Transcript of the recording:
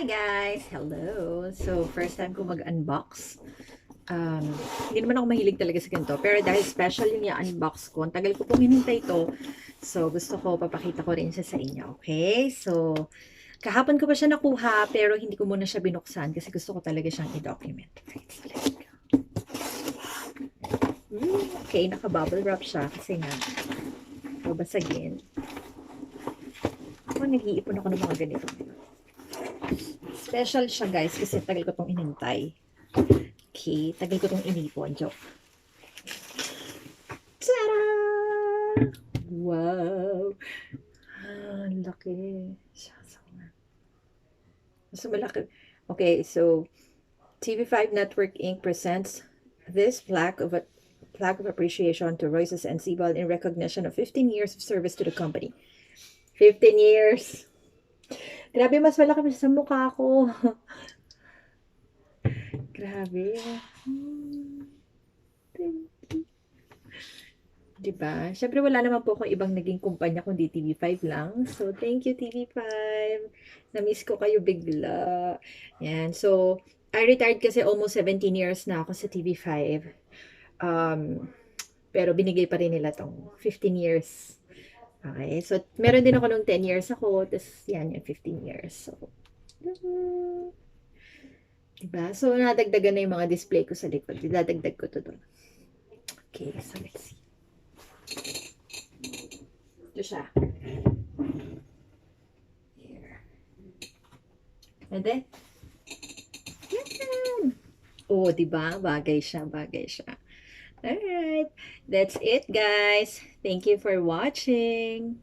Hi guys! Hello! So, first time ko mag-unbox. Um, Hindi naman ako mahilig talaga sa ganito. Pero dahil special yung i-unbox ko, ang tagal ko pong hinintay ito. So, gusto ko, papakita ko rin siya sa inyo. Okay? So, kahapon ko pa siya nakuha, pero hindi ko muna siya binuksan kasi gusto ko talaga siyang i-document. Right, so let's go. Okay, naka-bubble wrap siya kasi nga, babasagin. Ako, nag-iipon ako ng mga ganito. Special siya guys kasi tagal ko tong inintay. Okay, tagal ko tong inipon. Joke. Tada! Wow! Ah, laki. Mas malaki. Okay, so TV5 Network Inc. presents this plaque of appreciation to Royces and Sebald in recognition of 15 years of service to the company. 15 years! Grabe, mas malaki pa sa mukha ko. Grabe. Diba? Siyempre wala naman po akong ibang naging kumpanya kundi TV5 lang. So, thank you TV5. Na-miss ko kayo bigla. Yan. So, I retired kasi almost 17 years na ako sa TV5. Pero binigay pa rin nila tong 15 years. Okay. So, meron din ako nung 10 years ako. Tapos, yan yung 15 years. So, diba? So, nadagdagan na yung mga display ko sa likod. Dadagdag ko to doon. Okay. So, let's see. Ito siya. Here. Pwede? Yan! Oh, diba? Bagay siya, bagay siya. Alright. That's it, guys. Thank you for watching.